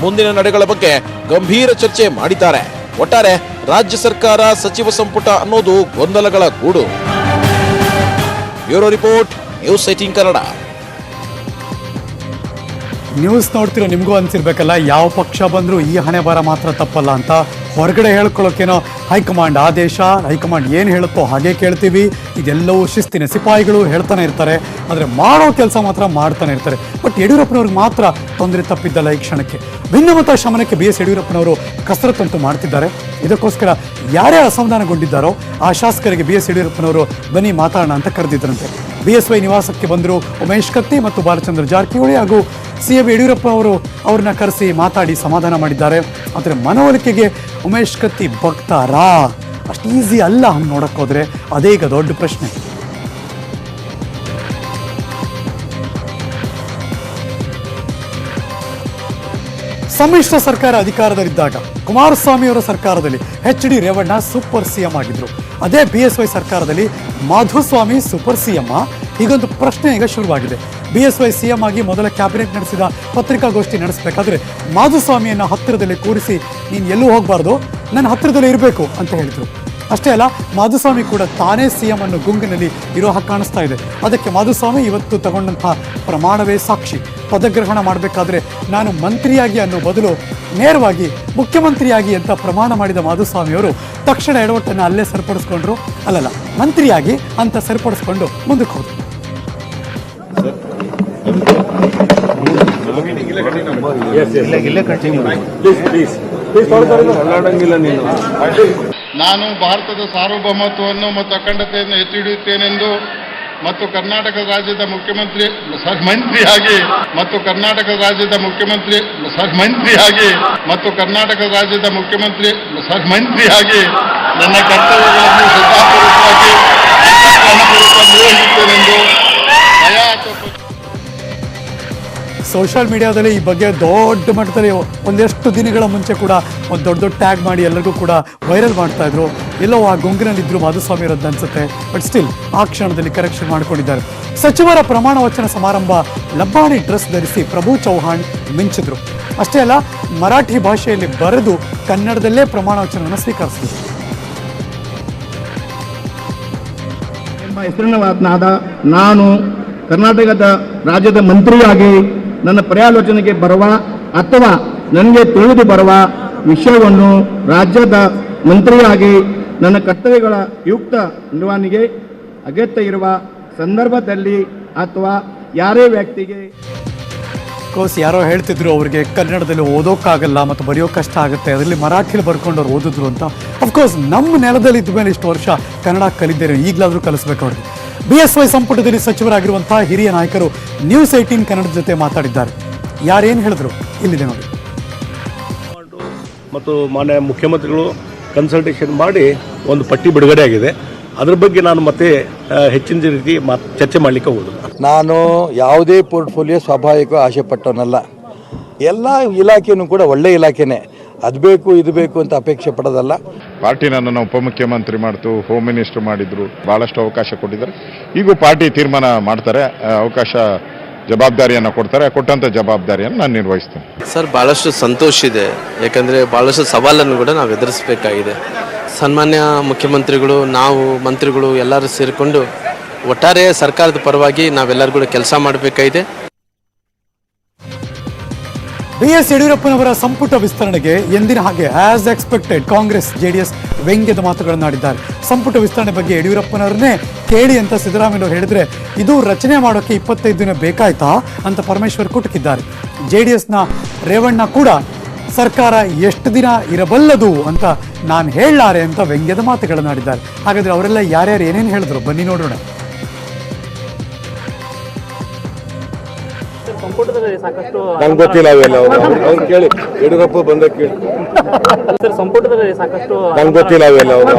G: ಮುಂದಿನ ನಡೆಗಳ ಬಗ್ಗೆ ಗಂಭೀರ ಚರ್ಚೆ ಮಾಡಿದ್ದಾರೆ. ಒಟ್ಟಾರೆ ರಾಜ್ಯ ಸರ್ಕಾರ ಸಚಿವ ಸಂಪುಟ ಅನ್ನೋದು ಗೊಂದಲಗಳ ಗೂಡು. Bureau report, news 18 Kannada.
A: News ನೋಡ್ತಿರೋ ನಿಮಗೂ ಅನ್ಸಿರ್ಬೇಕಲ್ಲ, ಯಾವ ಪಕ್ಷ ಬಂದರೂ ಈ ಹಣೆ ಬರ ಮಾತ್ರ ತಪ್ಪಲ್ಲ ಅಂತ. ಹೊರಗಡೆ ಹೇಳ್ಕೊಳ್ಳೋಕೇನೋ ಹೈಕಮಾಂಡ್ ಆದೇಶ, ಹೈಕಮಾಂಡ್ ಏನು ಹೇಳುತ್ತೋ ಹಾಗೆ ಕೇಳ್ತೀವಿ, ಇದೆಲ್ಲವೂ ಶಿಸ್ತಿನ ಸಿಪಾಯಿಗಳು ಹೇಳ್ತಾನೆ ಇರ್ತಾರೆ. ಆದರೆ ಮಾಡೋ ಕೆಲಸ ಮಾತ್ರ ಮಾಡ್ತಾನೆ ಇರ್ತಾರೆ. ಬಟ್ ಯಡಿಯೂರಪ್ಪನವ್ರಿಗೆ ಮಾತ್ರ ತೊಂದರೆ ತಪ್ಪಿದ್ದಲ್ಲ ಈ ಕ್ಷಣಕ್ಕೆ. ಭಿನ್ನಮತ ಶಮನಕ್ಕೆ BS ಯಡಿಯೂರಪ್ಪನವರು ಕಸರತ್ತಂತೂ ಮಾಡ್ತಿದ್ದಾರೆ. ಇದಕ್ಕೋಸ್ಕರ ಯಾರೇ ಅಸಮಾಧಾನಗೊಂಡಿದ್ದಾರೋ ಆ ಶಾಸಕರಿಗೆ BS ಯಡಿಯೂರಪ್ಪನವರು ಬನ್ನಿ ಮಾತಾಡೋಣ ಅಂತ ಕರೆದಿದ್ದರಂತೆ. BSY ನಿವಾಸಕ್ಕೆ ಬಂದರು ಉಮೇಶ್ ಕತ್ತಿ ಮತ್ತು ಬಾಲಚಂದ್ರ ಜಾರಕಿಹೊಳಿ ಹಾಗೂ CM ಯಡಿಯೂರಪ್ಪ ಅವರು ಅವ್ರನ್ನ ಕರೆಸಿ ಮಾತಾಡಿ ಸಮಾಧಾನ ಮಾಡಿದ್ದಾರೆ. ಆದರೆ ಮನವೊಲಿಕೆಗೆ ಉಮೇಶ್ ಕತ್ತಿ ಬಗ್ತಾರಾ? ಅಷ್ಟು ಈಸಿ ಅಲ್ಲ ಹಂಗೆ ನೋಡೋಕ್ಕೋದ್ರೆ. ಅದೇ ಈಗ ದೊಡ್ಡ ಪ್ರಶ್ನೆ. ಸಮ್ಮಿಶ್ರ ಸರ್ಕಾರ ಅಧಿಕಾರದಲ್ಲಿದ್ದಾಗ ಕುಮಾರಸ್ವಾಮಿ ಅವರ ಸರ್ಕಾರದಲ್ಲಿ HD ರೇವಣ್ಣ ಸೂಪರ್ CM ಆಗಿದ್ರು. ಅದೇ BSY ಸರ್ಕಾರದಲ್ಲಿ ಮಾಧುಸ್ವಾಮಿ ಸೂಪರ್ CM. ಹೀಗೊಂದು ಪ್ರಶ್ನೆ ಈಗ ಶುರುವಾಗಿದೆ. BSY CM ಆಗಿ ಮೊದಲ ಕ್ಯಾಬಿನೆಟ್ ನಡೆಸಿದ ಪತ್ರಿಕಾಗೋಷ್ಠಿ ನಡೆಸಬೇಕಾದ್ರೆ ಮಾಧುಸ್ವಾಮಿಯನ್ನು ಹತ್ತಿರದಲ್ಲಿ ಕೂರಿಸಿ ನೀನು ಎಲ್ಲೂ ಹೋಗಬಾರ್ದು, ನನ್ನ ಹತ್ತಿರದಲ್ಲಿ ಇರಬೇಕು ಅಂತ ಹೇಳಿದರು. ಅಷ್ಟೇ ಅಲ್ಲ, ಮಾಧುಸ್ವಾಮಿ ಕೂಡ ತಾನೇ CM ಅನ್ನು ಗುಂಗಿನಲ್ಲಿ ಇರೋ ಹಾಗೆ ಕಾಣಿಸ್ತಾ ಇದೆ. ಅದಕ್ಕೆ ಮಾಧುಸ್ವಾಮಿ ಇವತ್ತು ತಗೊಂಡಂತಹ ಪ್ರಮಾಣವೇ ಸಾಕ್ಷಿ. ಪದಗ್ರಹಣ ಮಾಡಬೇಕಾದ್ರೆ ನಾನು ಮಂತ್ರಿಯಾಗಿ ಅನ್ನೋ ಬದಲು ನೇರವಾಗಿ ಮುಖ್ಯಮಂತ್ರಿಯಾಗಿ ಅಂತ ಪ್ರಮಾಣ ಮಾಡಿದ ಮಾಧುಸ್ವಾಮಿಯವರು ತಕ್ಷಣ ಎಡವಟ್ಟನ್ನು ಅಲ್ಲೇ ಸರಿಪಡಿಸ್ಕೊಂಡ್ರು. ಅಲ್ಲಲ್ಲ, ಮಂತ್ರಿಯಾಗಿ ಅಂತ ಸರಿಪಡಿಸ್ಕೊಂಡು ಮುಂದಕ್ಕೆ ಹೋದರು.
B: ನಾನು ಭಾರತದ ಸಾರ್ವಭೌಮತ್ವವನ್ನು ಮತ್ತು ಅಖಂಡತೆಯನ್ನು ಎತ್ತಿ ಹಿಡಿಯುತ್ತೇನೆಂದು ಮತ್ತು ಕರ್ನಾಟಕ ರಾಜ್ಯದ ಮುಖ್ಯಮಂತ್ರಿ ಮಂತ್ರಿಯಾಗಿ ಮತ್ತು ಕರ್ನಾಟಕ ರಾಜ್ಯದ ಮುಖ್ಯಮಂತ್ರಿ ನನ್ನ ಕರ್ತವ್ಯಗಳನ್ನು ಶ್ರದ್ಧಾಪೂರ್ವಕವಾಗಿ ನಿರ್ವಹಿಸುತ್ತೇನೆಂದು
A: ಸೋಷಿಯಲ್ ಮೀಡಿಯಾದಲ್ಲಿ ಈ ಬಗ್ಗೆ ದೊಡ್ಡ ಮಟ್ಟದಲ್ಲಿ ಒಂದೆಷ್ಟು ದಿನಗಳ ಮುಂಚೆ ಕೂಡ ಒಂದು ದೊಡ್ಡ ಟ್ಯಾಗ್ ಮಾಡಿ ಎಲ್ಲರಿಗೂ ಕೂಡ ವೈರಲ್ ಮಾಡ್ತಾ ಇದ್ರು. ಎಲ್ಲೋ ಆ ಗುಂಗಿನಲ್ಲಿದ್ದರು ಮಾಧುಸ್ವಾಮಿ ಅವರದ್ದು ಅನ್ಸುತ್ತೆ. ಬಟ್ ಸ್ಟಿಲ್ ಆ ಕ್ಷಣದಲ್ಲಿ ಕರೆಕ್ಷನ್ ಮಾಡ್ಕೊಂಡಿದ್ದಾರೆ. ಸಚಿವರ ಪ್ರಮಾಣ ವಚನ ಸಮಾರಂಭ ಲಂಬಾಣಿ ಡ್ರೆಸ್ ಧರಿಸಿ ಪ್ರಭು ಚೌಹಾಣ್ ಮಿಂಚಿದ್ರು. ಅಷ್ಟೇ ಅಲ್ಲ, ಮರಾಠಿ ಭಾಷೆಯಲ್ಲಿ ಬರೆದು ಕನ್ನಡದಲ್ಲೇ ಪ್ರಮಾಣ ವಚನವನ್ನು ಸ್ವೀಕರಿಸಿದರು.
D: ಎಂಬ ಹೆಸರಿನವಾದ ನಾನು ಕರ್ನಾಟಕದ ರಾಜ್ಯದ ಮಂತ್ರಿಯಾಗಿ ನನ್ನ ಪರ್ಯಾಲೋಚನೆಗೆ ಬರುವ ಅಥವಾ ನನಗೆ ತಿಳಿದು ಬರುವ ವಿಷಯವನ್ನು ರಾಜ್ಯದ ಮಂತ್ರಿಯಾಗಿ ನನ್ನ ಕರ್ತವ್ಯಗಳ ಯುಕ್ತ ನಿರ್ವಹಣೆಗೆ ಅಗತ್ಯ ಇರುವ ಸಂದರ್ಭದಲ್ಲಿ ಅಥವಾ ಯಾರೇ ವ್ಯಕ್ತಿಗೆ
A: ಕೋರ್ಸ್ ಯಾರೋ ಹೇಳ್ತಿದ್ರು ಅವ್ರಿಗೆ ಕನ್ನಡದಲ್ಲಿ ಓದೋಕ್ಕಾಗಲ್ಲ ಮತ್ತು ಬರೆಯೋಕೆ ಕಷ್ಟ ಆಗುತ್ತೆ, ಅದರಲ್ಲಿ ಮರಾಠಿಲಿ ಬರ್ಕೊಂಡವ್ರು ಓದಿದ್ರು ಅಂತ. ಅಫ್ಕೋರ್ಸ್ ನಮ್ಮ ನೆಲದಲ್ಲಿ ಇದ್ದ ಮೇಲೆ ಇಷ್ಟು ವರ್ಷ ಕನ್ನಡ ಕಲಿದ್ದೇವೆ, ಈಗಲಾದರೂ ಕಲಿಸ್ಬೇಕು ಅವ್ರಿಗೆ. BSY ಸಂಪುಟದಲ್ಲಿ ಸಚಿವರಾಗಿರುವಂತಹ ಹಿರಿಯ ನಾಯಕರು ನ್ಯೂಸ್ 18 ಕನ್ನಡದ ಜೊತೆ ಮಾತಾಡಿದ್ದಾರೆ. ಯಾರೇನು ಹೇಳಿದ್ರು ಇಲ್ಲಿದೆ ನೋಡಿ.
D: ಮತ್ತು ಮಾನ್ಯ ಮುಖ್ಯಮಂತ್ರಿಗಳು ಕನ್ಸಲ್ಟೇಷನ್ ಮಾಡಿ ಒಂದು ಪಟ್ಟಿ ಬಿಡುಗಡೆ ಆಗಿದೆ. ಅದ್ರ ಬಗ್ಗೆ ನಾನು ಮತ್ತೆ ಹೆಚ್ಚಿನ ರೀತಿ ಚರ್ಚೆ ಮಾಡಲಿಕ್ಕೆ ಹೋಗೋದು.
K: ನಾನು ಯಾವುದೇ ಪೋರ್ಟ್ಫೋಲಿಯೋ ಸ್ವಾಭಾವಿಕ ಆಸೆ ಪಟ್ಟವನಲ್ಲ. ಎಲ್ಲ ಇಲಾಖೆಯೂ ಕೂಡ ಒಳ್ಳೆ ಇಲಾಖೆನೇ, ಅದು ಬೇಕು ಇದು ಬೇಕು ಅಂತ ಅಪೇಕ್ಷೆ ಪಡೋದಲ್ಲ.
B: ಪಾರ್ಟಿ ನನ್ನನ್ನು ಉಪಮುಖ್ಯಮಂತ್ರಿ ಮಾಡ್ತು, ಹೋಮ್ ಮಿನಿಸ್ಟರ್ ಮಾಡಿದ್ರು, ಭಾಳಷ್ಟು ಅವಕಾಶ ಕೊಟ್ಟಿದ್ದಾರೆ. ಈಗೂ ಪಾರ್ಟಿ ತೀರ್ಮಾನ ಮಾಡ್ತಾರೆ, ಅವಕಾಶ ಜವಾಬ್ದಾರಿಯನ್ನು ಕೊಡ್ತಾರೆ. ಕೊಟ್ಟಂಥ ಜವಾಬ್ದಾರಿಯನ್ನು ನಾನು ನಿರ್ವಹಿಸ್ತೇನೆ.
L: ಸರ್, ಭಾಳಷ್ಟು ಸಂತೋಷ ಇದೆ. ಯಾಕಂದರೆ ಭಾಳಷ್ಟು ಸವಾಲನ್ನು ಕೂಡ ನಾವು ಎದುರಿಸಬೇಕಾಗಿದೆ. ಸನ್ಮಾನ್ಯ ಮುಖ್ಯಮಂತ್ರಿಗಳು, ನಾವು ಮಂತ್ರಿಗಳು ಎಲ್ಲರೂ ಸೇರಿಕೊಂಡು ಒಟ್ಟಾರೆ ಸರ್ಕಾರದ ಪರವಾಗಿ ನಾವೆಲ್ಲರೂ ಕೂಡ ಕೆಲಸ ಮಾಡಬೇಕಾಗಿದೆ.
A: BS ಯಡಿಯೂರಪ್ಪನವರ ಸಂಪುಟ ವಿಸ್ತರಣೆಗೆ ಎಂದಿನ ಹಾಗೆ ಆಸ್ ಎಕ್ಸ್ಪೆಕ್ಟೆಡ್ ಕಾಂಗ್ರೆಸ್ JDS ವ್ಯಂಗ್ಯದ ಮಾತುಗಳನ್ನಾಡಿದ್ದಾರೆ. ಸಂಪುಟ ವಿಸ್ತರಣೆ ಬಗ್ಗೆ ಯಡಿಯೂರಪ್ಪನವರನ್ನೇ ಕೇಳಿ ಅಂತ ಸಿದ್ದರಾಮಯ್ಯನವರು ಹೇಳಿದ್ರೆ ಇದು ರಚನೆ ಮಾಡೋಕ್ಕೆ 25 ದಿನ ಬೇಕಾಯ್ತಾ ಅಂತ ಪರಮೇಶ್ವರ್ ಕುಟುಕಿದ್ದಾರೆ. JDSನ ರೇವಣ್ಣ ಕೂಡ ಸರ್ಕಾರ ಎಷ್ಟು ದಿನ ಇರಬಲ್ಲದು ಅಂತ ನಾನು ಹೇಳಲಾರೆ ಅಂತ ವ್ಯಂಗ್ಯದ ಮಾತುಗಳನ್ನಾಡಿದ್ದಾರೆ. ಹಾಗಾದ್ರೆ ಅವರೆಲ್ಲ ಯಾರ್ಯಾರು ಏನೇನು ಹೇಳಿದ್ರು ಬನ್ನಿ ನೋಡೋಣ.
K: ನಂಗೆ ಗೊತ್ತಿಲ್ಲ ಅವೆಲ್ಲ, ಅವ್ರು ಕೇಳಿ, ಯಡಿಯೂರಪ್ಪ ಬಂದ ಕೇಳಿ.
C: ಸಂಪುಟದಲ್ಲಿ ಸಾಕಷ್ಟು
K: ನಂಗೆ ಗೊತ್ತಿಲ್ಲ ಅವೆಲ್ಲ,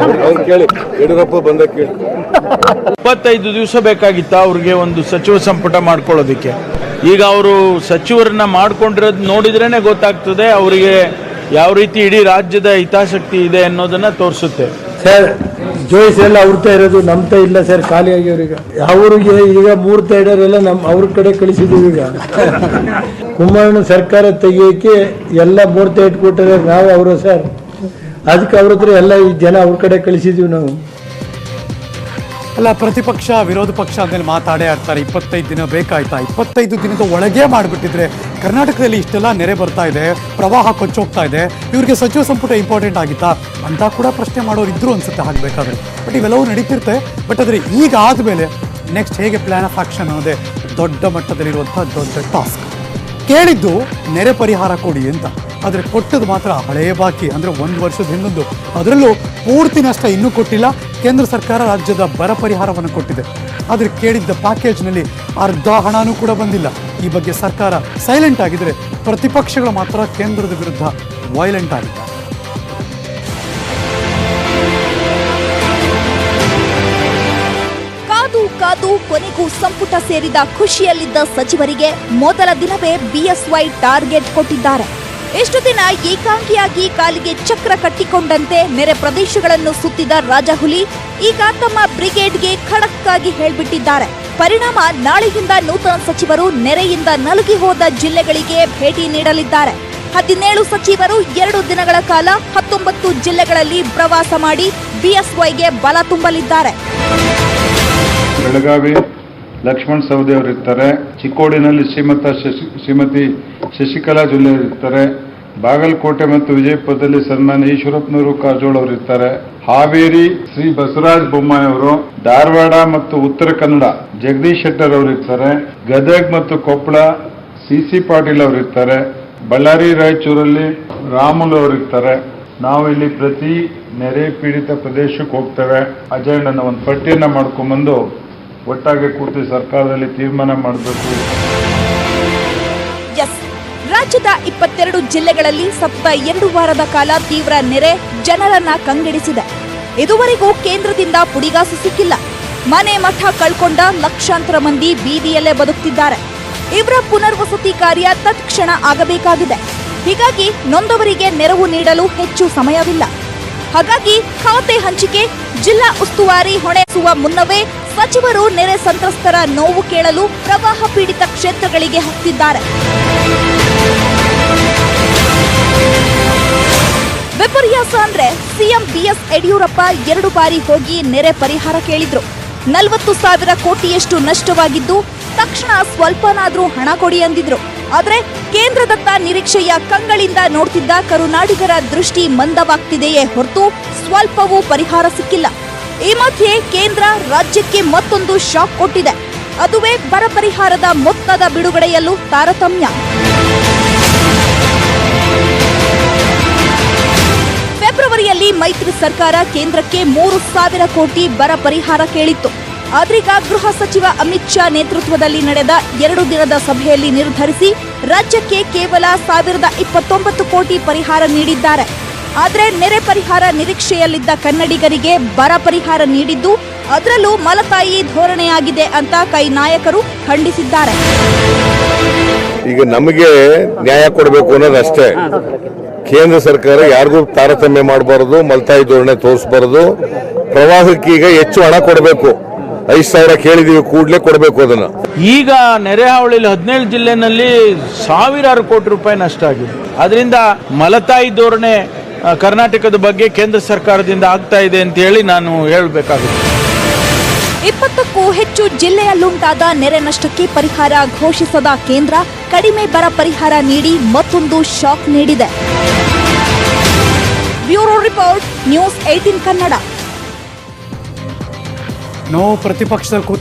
K: ಅವ್ರು ಕೇಳಿ, ಯಡಿಯೂರಪ್ಪ ಬಂದ ಕೇಳಿ.
D: 25 ದಿವಸ ಬೇಕಾಗಿತ್ತ ಅವ್ರಿಗೆ ಒಂದು ಸಚಿವ ಸಂಪುಟ ಮಾಡ್ಕೊಳ್ಳೋದಕ್ಕೆ. ಈಗ ಅವರು ಸಚಿವರನ್ನ ಮಾಡ್ಕೊಂಡಿರೋದು ನೋಡಿದ್ರೇನೆ ಗೊತ್ತಾಗ್ತದೆ ಅವರಿಗೆ ಯಾವ ರೀತಿ ಇಡೀ ರಾಜ್ಯದ ಹಿತಾಸಕ್ತಿ ಇದೆ ಅನ್ನೋದನ್ನ ತೋರಿಸುತ್ತೆ.
K: ಸರ್, ಜೋಯಿಸ್ ಎಲ್ಲ ಅವ್ರತ ಇರೋದು ನಮ್ತ ಇಲ್ಲ ಸರ್, ಖಾಲಿ ಆಗ್ಯವ್ರೀಗ. ಅವ್ರಿಗೆ ಈಗ 3 ತೈಡರೆಲ್ಲ ಅವ್ರ ಕಡೆ ಕಳಿಸಿದೀವಿ. ಈಗ ಕುಮಾರಣ್ಣ ಸರ್ಕಾರ ತೆಗಿಯೋಕೆ ಎಲ್ಲ 3 ತೈಡ್ ಕೊಟ್ಟರೆ ನಾವು ಅವರು ಸರ್, ಅದಕ್ಕೆ ಅವ್ರ ಹತ್ರ ಎಲ್ಲ ಈ ಜನ ಅವ್ರ ಕಡೆ ಕಳಿಸಿದೀವಿ ನಾವು.
A: ಅಲ್ಲ, ಪ್ರತಿಪಕ್ಷ ವಿರೋಧ ಪಕ್ಷ ಅಂದೇಳಿ ಮಾತಾಡೇ ಆಡ್ತಾರೆ. 25 ದಿನ ಬೇಕಾಯ್ತಾ? 25 ದಿನದ ಒಳಗೆ ಮಾಡಿಬಿಟ್ಟಿದ್ರೆ ಕರ್ನಾಟಕದಲ್ಲಿ ಇಷ್ಟೆಲ್ಲ ನೆರೆ ಬರ್ತಾ ಇದೆ, ಪ್ರವಾಹ ಕೊಚ್ಚೋಗ್ತಾ ಇದೆ, ಇವ್ರಿಗೆ ಸಚಿವ ಸಂಪುಟ ಇಂಪಾರ್ಟೆಂಟ್ ಆಗಿತ್ತಾ ಅಂತ ಕೂಡ ಪ್ರಶ್ನೆ ಮಾಡೋರು ಇದ್ರು ಅನ್ಸುತ್ತೆ ಹಾಗಬೇಕಾದ್ರೆ. ಬಟ್ ಇವೆಲ್ಲವೂ ನಡೀತಿರುತ್ತೆ. ಬಟ್ ಆದರೆ ಈಗ ಆದಮೇಲೆ ನೆಕ್ಸ್ಟ್ ಹೇಗೆ ಪ್ಲಾನ್ ಆಫ್ ಆಕ್ಷನ್ ಅನ್ನೋದೇ ದೊಡ್ಡ ಮಟ್ಟದಲ್ಲಿರುವಂಥ ದೊಡ್ಡ ಟಾಸ್ಕ್. ಕೇಳಿದ್ದು ನೆರೆ ಪರಿಹಾರ ಕೊಡಿ ಅಂತ, ಆದರೆ ಕೊಟ್ಟದ್ದು ಮಾತ್ರ ಹಳೆಯ ಬಾಕಿ, ಅಂದರೆ 1 ವರ್ಷದ ಹಿಂದೊಂದು. ಅದರಲ್ಲೂ ಪೂರ್ತಿ ನಷ್ಟ ಇನ್ನೂ ಕೊಟ್ಟಿಲ್ಲ. ಕೇಂದ್ರ ಸರ್ಕಾರ ರಾಜ್ಯದ ಬರ ಪರಿಹಾರವನ್ನು ಕೊಟ್ಟಿದೆ, ಆದರೆ ಕೇಳಿದ್ದ ಪ್ಯಾಕೇಜ್ನಲ್ಲಿ ಅರ್ಧ ಹಣನೂ ಕೂಡ ಬಂದಿಲ್ಲ. ಈ ಬಗ್ಗೆ ಸರ್ಕಾರ ಸೈಲೆಂಟ್ ಆಗಿದ್ರೆ ಪ್ರತಿಪಕ್ಷಗಳು ಮಾತ್ರ ಕೇಂದ್ರದ ವಿರುದ್ಧ ವೈಲೆಂಟ್ ಆಗಿದ್ದಾರೆ.
M: ಕಾದು ಕೊನೆಗೂ ಸಂಪುಟ ಸೇರಿದ ಖುಷಿಯಲ್ಲಿದ್ದ ಸಚಿವರಿಗೆ ಮೊದಲ ದಿನವೇ BSY ಟಾರ್ಗೆಟ್ ಕೊಟ್ಟಿದ್ದಾರೆ. ಎಷ್ಟು ದಿನ ಏಕಾಂಗಿಯಾಗಿ ಕಾಲಿಗೆ ಚಕ್ರ ಕಟ್ಟಿಕೊಂಡಂತೆ ನೆರೆ ಪ್ರದೇಶಗಳನ್ನು ಸುತ್ತಿದ ರಾಜಹುಲಿ ಈಗ ತಮ್ಮ ಬ್ರಿಗೇಡ್ಗೆ ಖಡಕ್ ಆಗಿ ಹೇಳ್ಬಿಟ್ಟಿದ್ದಾರೆ. ಪರಿಣಾಮ ನಾಳೆಯಿಂದ ನೂತನ ಸಚಿವರು ನೆರೆಯಿಂದ ನಲುಗಿ ಹೋದ ಜಿಲ್ಲೆಗಳಿಗೆ ಭೇಟಿ ನೀಡಲಿದ್ದಾರೆ. 17 ಸಚಿವರು 2 ದಿನಗಳ ಕಾಲ 19 ಜಿಲ್ಲೆಗಳಲ್ಲಿ ಪ್ರವಾಸ ಮಾಡಿ BSYಗೆ ಬಲ ತುಂಬಲಿದ್ದಾರೆ.
B: ಬೆಳಗಾವಿ ಲಕ್ಷ್ಮಣ್ ಸವದಿ ಅವರು ಇರ್ತಾರೆ. ಚಿಕ್ಕೋಡಿನಲ್ಲಿ ಶ್ರೀಮತಿ ಶಶಿಕಲಾ ಜೊಲ್ಲೆ ಇರ್ತಾರೆ. ಬಾಗಲಕೋಟೆ ಮತ್ತು ವಿಜಯಪುರದಲ್ಲಿ ಸನ್ಮಾನ್ಯ ಈಶ್ವರಪ್ಪನವರು ಕಾರಜೋಳ ಅವರು ಇರ್ತಾರೆ. ಹಾವೇರಿ ಶ್ರೀ ಬಸವರಾಜ ಬೊಮ್ಮಾಯಿ ಅವರು, ಧಾರವಾಡ ಮತ್ತು ಉತ್ತರ ಕನ್ನಡ ಜಗದೀಶ್ ಶೆಟ್ಟರ್ ಅವರು ಇರ್ತಾರೆ. ಗದಗ್ ಮತ್ತು ಕೊಪ್ಪಳ CC ಪಾಟೀಲ್ ಅವರು ಇರ್ತಾರೆ. ಬಳ್ಳಾರಿ ರಾಯಚೂರಲ್ಲಿ ರಾಮುಲು ಅವರು ಇರ್ತಾರೆ. ನಾವು ಇಲ್ಲಿ ಪ್ರತಿ ನೆರೆ ಪೀಡಿತ ಪ್ರದೇಶಕ್ಕೆ ಹೋಗ್ತೇವೆ. ಅಜೆಂಡನ ಒಂದು ಪಟ್ಟಿಯನ್ನ ಮಾಡ್ಕೊಂಡ್ಬಂದು ಒಟ್ಟಾಗಿ ಕೂತು ಸರ್ಕಾರದಲ್ಲಿ ತೀರ್ಮಾನ ಮಾಡಬೇಕು.
M: ರಾಜ್ಯದ 22 ಜಿಲ್ಲೆಗಳಲ್ಲಿ ಸತತ 2 ವಾರದ ಕಾಲ ತೀವ್ರ ನೆರೆ ಜನರನ್ನ ಕಂಗೆಡಿಸಿದೆ. ಇದುವರೆಗೂ ಕೇಂದ್ರದಿಂದ ಪುಡಿಗಾಸು ಸಿಕ್ಕಿಲ್ಲ. ಮನೆ ಮಠ ಕಳ್ಕೊಂಡ ಲಕ್ಷಾಂತರ ಮಂದಿ ಬೀದಿಯಲ್ಲೇ ಬದುಕ್ತಿದ್ದಾರೆ. ಇವರ ಪುನರ್ವಸತಿ ಕಾರ್ಯ ತತ್ಕ್ಷಣ ಆಗಬೇಕಾಗಿದೆ. ಹೀಗಾಗಿ ನೊಂದವರಿಗೆ ನೆರವು ನೀಡಲು ಹೆಚ್ಚು ಸಮಯವಿಲ್ಲ. ಹಾಗಾಗಿ ಖಾತೆ ಹಂಚಿಕೆ, ಜಿಲ್ಲಾ ಉಸ್ತುವಾರಿ ಹೊಣೆಸುವ ಮುನ್ನವೇ ಸಚಿವರು ನೆರೆ ಸಂತ್ರಸ್ತರ ನೋವು ಕೇಳಲು ಪ್ರವಾಹ ಪೀಡಿತ ಕ್ಷೇತ್ರಗಳಿಗೆ ಹೋಗ್ತಿದ್ದಾರೆ. ವಿಪರ್ಯಾಸ ಅಂದ್ರೆ ಸಿಎಂ ಬಿಎಸ್ ಯಡಿಯೂರಪ್ಪ 2 ಬಾರಿ ಹೋಗಿ ನೆರೆ ಪರಿಹಾರ ಕೇಳಿದ್ರು. 40,000 ಕೋಟಿಯಷ್ಟು ನಷ್ಟವಾಗಿದ್ದು ತಕ್ಷಣ ಸ್ವಲ್ಪನಾದ್ರೂ ಹಣ ಕೊಡಿ ಅಂದಿದ್ರು. ಆದ್ರೆ ಕೇಂದ್ರದತ್ತ ನಿರೀಕ್ಷೆಯ ಕಂಗಳಿಂದ ನೋಡ್ತಿದ್ದ ಕರುನಾಡಿಗರ ದೃಷ್ಟಿ ಮಂದವಾಗ್ತಿದೆಯೇ ಹೊರತು ಸ್ವಲ್ಪವೂ ಪರಿಹಾರ ಸಿಕ್ಕಿಲ್ಲ. ಈ ಮಧ್ಯೆ ಕೇಂದ್ರ ರಾಜ್ಯಕ್ಕೆ ಮತ್ತೊಂದು ಶಾಕ್ ಕೊಟ್ಟಿದೆ. ಅದುವೇ ಬರ ಪರಿಹಾರದ ಮೊತ್ತದ ಬಿಡುಗಡೆಯಲ್ಲೂ ತಾರತಮ್ಯ. ಫೆಬ್ರವರಿಯಲ್ಲಿ ಮೈತ್ರಿ ಸರ್ಕಾರ ಕೇಂದ್ರಕ್ಕೆ 3,000 ಕೋಟಿ ಬರ ಪರಿಹಾರ ಕೇಳಿತ್ತು. ಆದ್ರೀಗ ಗೃಹ ಸಚಿವ ಅಮಿತ್ ಶಾ ನೇತೃತ್ವದಲ್ಲಿ ನಡೆದ 2 ದಿನದ ಸಭೆಯಲ್ಲಿ ನಿರ್ಧರಿಸಿ ರಾಜ್ಯಕ್ಕೆ ಕೇವಲ 1,029 ಕೋಟಿ ಪರಿಹಾರ ನೀಡಿದ್ದಾರೆ. ಆದರೆ ನೆರೆ ಪರಿಹಾರ ನಿರೀಕ್ಷೆಯಲ್ಲಿದ್ದ ಕನ್ನಡಿಗರಿಗೆ ಬರ ಪರಿಹಾರ ನೀಡಿದ್ದು ಅದರಲ್ಲೂ ಮಲತಾಯಿ ಧೋರಣೆಯಾಗಿದೆ ಅಂತ ಕೈ ನಾಯಕರು ಖಂಡಿಸಿದ್ದಾರೆ.
N: ಈಗ ನಮಗೆ ನ್ಯಾಯ ಕೊಡಬೇಕು ಅನ್ನೋದಷ್ಟೇ. ಕೇಂದ್ರ ಸರ್ಕಾರ ಯಾರಿಗೂ ತಾರತಮ್ಯ ಮಾಡಬಾರದು, ಮಲತಾಯಿ ಧೋರಣೆ ತೋರಿಸಬಾರದು. ಪ್ರವಾಹಕ್ಕೆ ಈಗ ಹೆಚ್ಚು ಹಣ ಕೊಡಬೇಕು. 5,000 ಕೇಳಿದೀವಿ, ಕೂಡಲೇ ಕೊಡಬೇಕು ಅದನ್ನ.
D: ಈಗ ನೆರೆ ಹಾವಳಿಯಲ್ಲಿ 17 ಜಿಲ್ಲೆನಲ್ಲಿ ಸಾವಿರಾರು ಕೋಟಿ ರೂಪಾಯಿ ನಷ್ಟ ಆಗಿದೆ. ಅದರಿಂದ ಮಲತಾಯಿ ಧೋರಣೆ ಕರ್ನಾಟಕದ ಬಗ್ಗೆ ಕೇಂದ್ರ ಸರ್ಕಾರದಿಂದ ಆಗ್ತಾ ಇದೆ ಅಂತ ಹೇಳಿ ನಾನು ಹೇಳಬೇಕಾಗುತ್ತೆ.
M: 20ಕ್ಕೂ ಹೆಚ್ಚು ಜಿಲ್ಲೆಯಲ್ಲುಂಟಾದ ನೆರೆ ನಷ್ಟಕ್ಕೆ ಪರಿಹಾರ ಘೋಷಿಸದ ಕೇಂದ್ರ ಕಡಿಮೆ ಬರ ಪರಿಹಾರ ನೀಡಿ ಮತ್ತೊಂದು ಶಾಕ್ ನೀಡಿದೆ. Bureau report, news 18 Kannada.
A: ಪ್ರತಿಪಕ್ಷದಲ್ಲಿ